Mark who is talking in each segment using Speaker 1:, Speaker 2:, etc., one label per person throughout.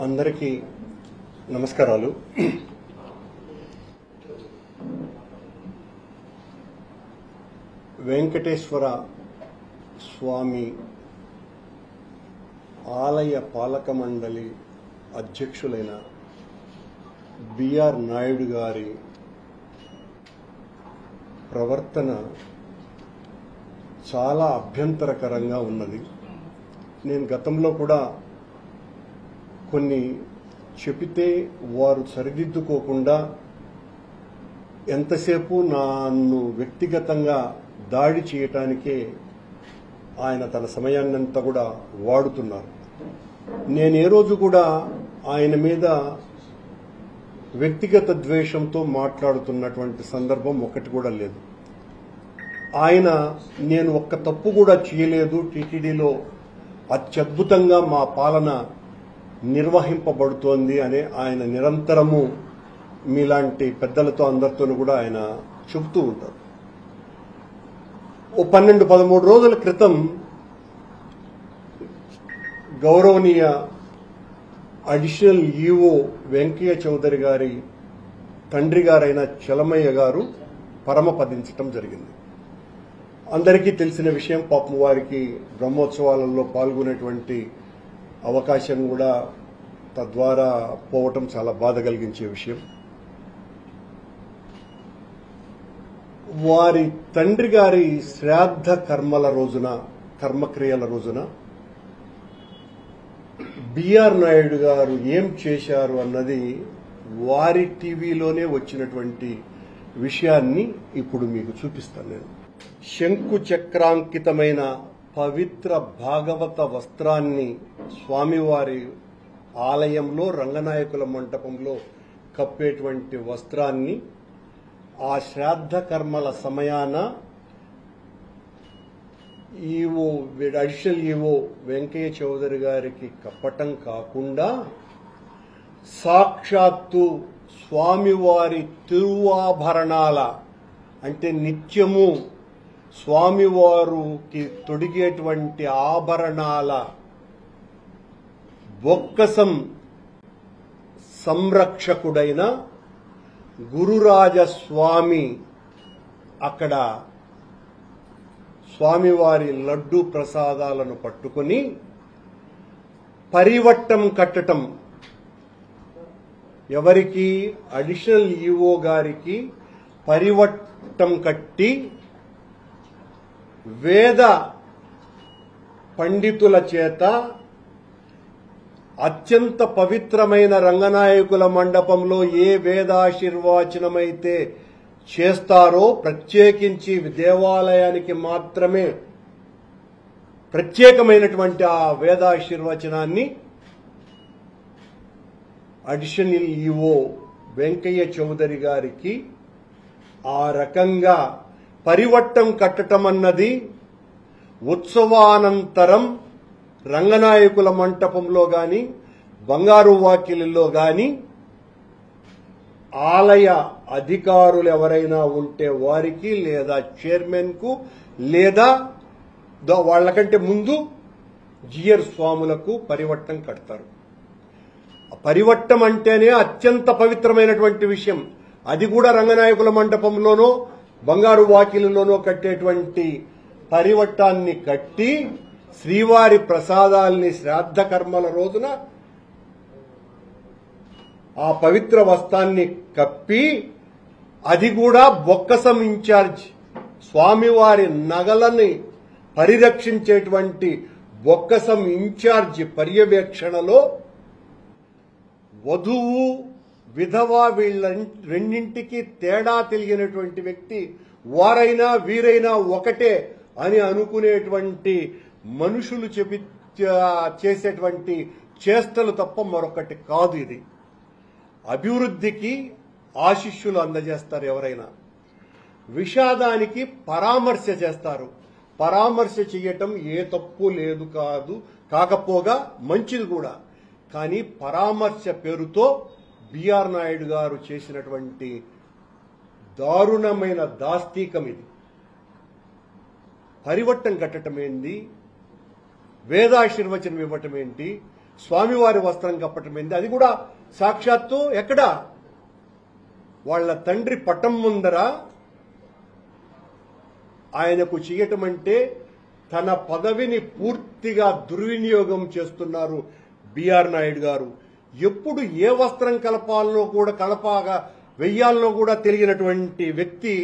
Speaker 1: అందరికీ నమస్కారాలు. వెంకటేశ్వర స్వామి ఆలయ పాలక మండలి అధ్యక్షులైన బిఆర్ నాయుడు గారి ప్రవర్తన చాలా అభ్యంతరకరంగా ఉన్నది. నేను గతంలో కూడా కొన్ని చెబితే వారు సరిదిద్దుకోకుండా ఎంతసేపు నన్ను వ్యక్తిగతంగా దాడి చేయటానికే ఆయన తన సమయాన్నంతా కూడా వాడుతున్నారు. నేను ఏ రోజు కూడా ఆయన మీద వ్యక్తిగత ద్వేషంతో మాట్లాడుతున్నటువంటి సందర్భం ఒకటి కూడా లేదు. ఆయన నేను ఒక్క తప్పు కూడా చేయలేదు, టీటీడీలో అత్యద్భుతంగా మా పాలన నిర్వహింపబడుతోంది అని ఆయన నిరంతరము మీలాంటి పెద్దలతో అందరితోనూ కూడా ఆయన చెబుతూ ఉంటారు. ఓ 12-13 రోజుల క్రితం గౌరవనీయ అడిషనల్ ఈఓ వెంకయ్య చౌదరి గారి తండ్రి గారైన చలమయ్య గారు పరమపదించటం జరిగింది. అందరికీ తెలిసిన విషయం. పాపం వారికి బ్రహ్మోత్సవాలలో పాల్గొనేటువంటి అవకాశం కూడా తద్వారా పోవటం చాలా బాధ కలిగించే విషయం. వారి తండ్రి గారి శ్రాద్ధ కర్మక్రియల రోజున బిఆర్ నాయుడు గారు ఏం చేశారు అన్నది వారి టీవీలోనే వచ్చినటువంటి విషయాన్ని ఇప్పుడు మీకు చూపిస్తాను. నేను శంకు చక్రాంకితమైన పవిత్ర భాగవత వస్త్రాన్ని స్వామివారి ఆలయంలో రంగనాయకుల మంటపంలో కప్పేటువంటి వస్త్రాన్ని ఆ శ్రాద్ధ కర్మల సమయాన అడిషనల్ ఈవో వెంకయ్య చౌదరి గారికి కప్పటం కాకుండా సాక్షాత్తు స్వామివారి తిరువాభరణాల అంటే నిత్యము స్వామివారికి తొడిగేటువంటి ఆభరణాల బొక్కసం సంరక్షకుడైన గురురాజస్వామి అక్కడ స్వామివారి లడ్డూ ప్రసాదాలను పట్టుకుని పరివట్టం కట్టటం, ఎవరికి అడిషనల్ ఈఓ గారికి పరివట్టం కట్టి వేద పండితుల చేత అత్యంత పవిత్రమైన రంగనాయకుల మండపంలో ఏ వేదాశీర్వచనమైతే చేస్తారో ప్రత్యేకించి దేవాలయానికి మాత్రమే ప్రత్యేకమైనటువంటి ఆ వేదాశీర్వచనాన్ని అడిషనల్ ఈఓ వెంకయ్య చౌదరి గారికి ఆ రకంగా పరివట్టం కట్టడం అన్నది ఉత్సవానంతరం రంగనాయకుల మంటపంలో గాని బంగారు వాకిలిలో గాని ఆలయ అధికారులు ఎవరైనా ఉంటే వారికి లేదా చైర్మన్ కు లేదా వాళ్లకంటే ముందు జియర్ స్వాములకు పరివట్టం కడతారు. పరివట్టం అంటేనే అత్యంత పవిత్రమైనటువంటి విషయం. అది కూడా రంగనాయకుల మండపంలోనో బంగారు వాకిలిలోనో కట్టేటువంటి పరివట్టాన్ని కట్టి శ్రీవారి ప్రసాదాల్ని శ్రాద్ధ కర్మల రోజున ఆ పవిత్ర వస్త్రాన్ని కప్పి, అది కూడా బొక్కసం ఇన్ఛార్జ్ స్వామివారి నగలని పరిరక్షించేటువంటి బొక్కసం ఇన్ఛార్జ్ పర్యవేక్షణలో వధువు విధవ వీళ్ళ రెండింటికి తేడా తెలియనటువంటి వ్యక్తి, వారైనా వీరైనా ఒకటే అని అనుకునేటువంటి మనుషులు చేసేటువంటి చేష్టలు తప్ప మరొకటి కాదు. ఇది అభివృద్ధికి ఆశీస్సులు అందజేస్తారు. ఎవరైనా విషాదానికి పరామర్శ చేస్తారు. పరామర్శ చేయటం ఏ తప్పు లేదు కాకపోగా మంచిది కూడా. కానీ పరామర్శ పేరుతో బిఆర్ నాయుడు గారు చేసినటువంటి దారుణమైన దాస్తీకం ఇది. పరివట్టం కట్టడం ఏంది, వేదాశీర్వచనం ఇవ్వటం ఏంటి, స్వామివారి వస్త్రం కప్పటం ఏంది? అది కూడా సాక్షాత్తు ఎక్కడ? వాళ్ళ తండ్రి పటం ముందర ఆయనకు చేయటం అంటే తన పదవిని పూర్తిగా దుర్వినియోగం చేస్తున్నారు బిఆర్ నాయుడు గారు. ఎప్పుడు ఏ వస్త్రం కలపాగా వెయ్యాలనో కూడా తెలియనటువంటి వ్యక్తి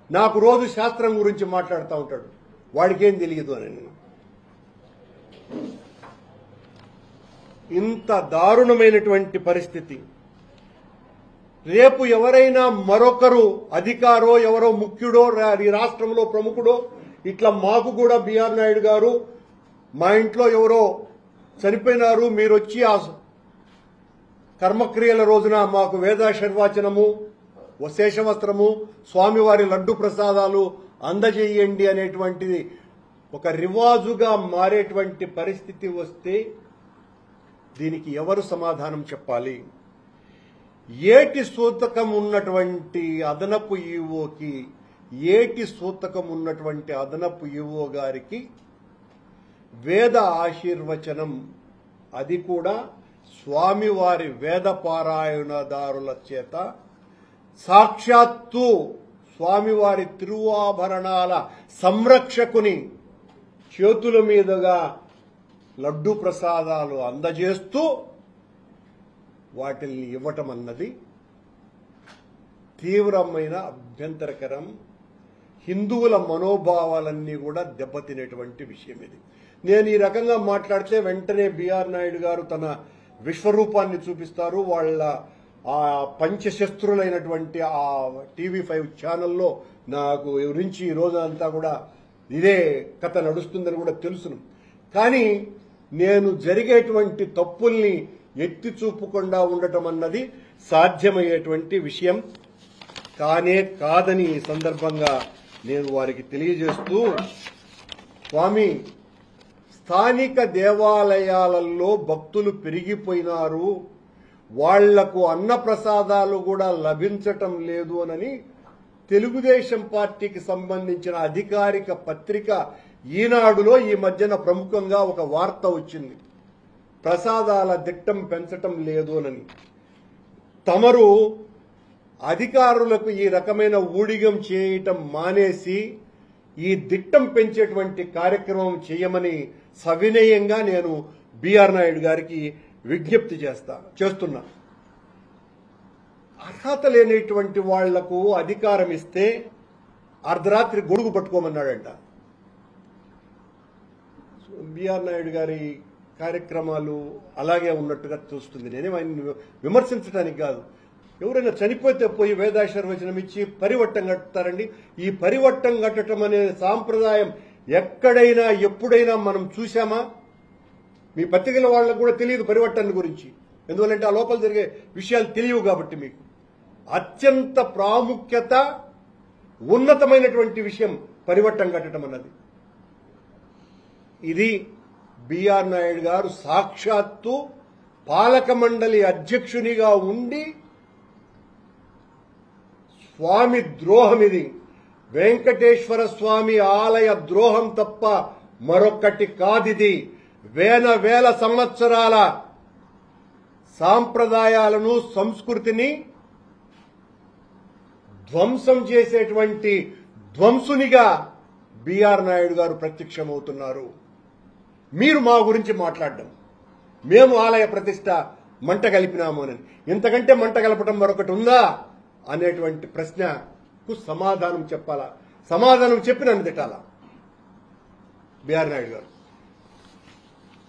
Speaker 1: నాకు రోజు శాస్త్రం గురించి మాట్లాడుతూ ఉంటాడు. వాడికేం తెలియదు అని. ఇంత దారుణమైనటువంటి పరిస్థితి. రేపు ఎవరైనా మరొకరు అధికారో ఎవరో ముఖ్యుడో ఈ రాష్ట్రంలో ప్రముఖుడో ఇట్లా మాకు కూడా బిఆర్ నాయుడు గారు మా ఇంట్లో ఎవరో చనిపోయినారు, మీరు వచ్చి ఆ కర్మక్రియల రోజున మాకు వేదాశర్వాచనము, శేషవస్త్రము, స్వామివారి లడ్డు ప్రసాదాలు అందజేయండి అనేటువంటిది ఒక రివాజుగా మారేటువంటి పరిస్థితి వస్తే దీనికి ఎవరు సమాధానం చెప్పాలి? ఏటి సూతకం ఉన్నటువంటి అదనపు ఈవోకి, ఏటి సూతకం ఉన్నటువంటి అదనపు ఈవో గారికి వేద ఆశీర్వచనం, అది కూడా స్వామివారి వేద పారాయణదారుల చేత సాక్షాత్తు స్వామివారి తిరువాభరణాల సంరక్షకుని చేతుల మీదుగా లడ్డు ప్రసాదాలు అందజేస్తూ వాటిని ఇవ్వటం అన్నది తీవ్రమైన అభ్యంతరకరం. హిందువుల మనోభావాలన్నీ కూడా దెబ్బతినేటువంటి విషయం ఇది. నేను ఈ రకంగా మాట్లాడితే వెంటనే బిఆర్ నాయుడు గారు తన విశ్వరూపాన్ని చూపిస్తారు. వాళ్ళ ఆ పంచశస్త్రులైనటువంటి ఆ TV5 ఛానల్లో నాకు గురించి ఈ రోజంతా కూడా ఇదే కథ నడుస్తుందని కూడా తెలుసును. కానీ నేను జరిగేటువంటి తప్పుల్ని ఎత్తి చూపకుండా ఉండటం అన్నది సాధ్యమయ్యేటువంటి విషయం కానే కాదని ఈ సందర్భంగా నేను వారికి తెలియజేస్తూ, స్వామి, స్థానిక దేవాలయాలలో భక్తులు పెరిగిపోయినారు, వాళ్లకు అన్నప్రసాదాలు కూడా లభించటం లేదు అని తెలుగుదేశం పార్టీకి సంబంధించిన అధికారిక పత్రిక ఈనాడులో ఈ మధ్యన ప్రముఖంగా ఒక వార్త వచ్చింది. ప్రసాదాల దిట్టం పెంచటం లేదు అని. తమరు అధికారులకు ఈ రకమైన ఊడిగం చేయటం మానేసి ఈ దిట్టం పెంచేటువంటి కార్యక్రమం చేయమని సవినయంగా నేను బిఆర్ నాయుడు గారికి విజ్ఞప్తి చేస్తున్నా. అర్హత లేనిటువంటి వాళ్లకు అధికారం ఇస్తే అర్ధరాత్రి గొడుగు పట్టుకోమన్నాడంట. బిఆర్ నాయుడు గారి కార్యక్రమాలు అలాగే ఉన్నట్టుగా చూస్తుంది. నేనేం ఆయన విమర్శించడానికి కాదు. ఎవరైనా చనిపోతే పోయి వేదాశీర్వచనం ఇచ్చి పరివట్టం కట్టుతారండి. ఈ పరివట్టం కట్టడం అనే సాంప్రదాయం ఎక్కడైనా ఎప్పుడైనా మనం చూశామా? మీ పత్రికల వాళ్ళకు కూడా తెలియదు పరివట్టం గురించి. ఎందువల్లంటే ఆ లోపల జరిగే విషయాలు తెలియవు కాబట్టి. మీకు అత్యంత ప్రాముఖ్యత ఉన్నతమైనటువంటి విషయం పరివట్టం కట్టడం అన్నది. ఇది బిఆర్ నాయుడు గారు సాక్షాత్తు పాలక మండలి అధ్యక్షునిగా ఉండి స్వామి ద్రోహం, ఇది వెంకటేశ్వర స్వామి ఆలయ ద్రోహం తప్ప మరొక్కటి కాదిది. వేల సంవత్సరాల సాంప్రదాయాలను, సంస్కృతిని ధ్వంసం చేసేటువంటి ధ్వంసునిగా బిఆర్ నాయుడు గారు ప్రత్యక్షమవుతున్నారు. మీరు మా గురించి మాట్లాడడం, మేము ఆలయ ప్రతిష్ట మంట కలిపినాము అని, ఇంతకంటే మంట కలపడం మరొకటి ఉందా అనేటువంటి ప్రశ్నకు సమాధానం చెప్పాలా? సమాధానం చెప్పి నన్ను తిట్టాలా బిఆర్ నాయుడు గారు?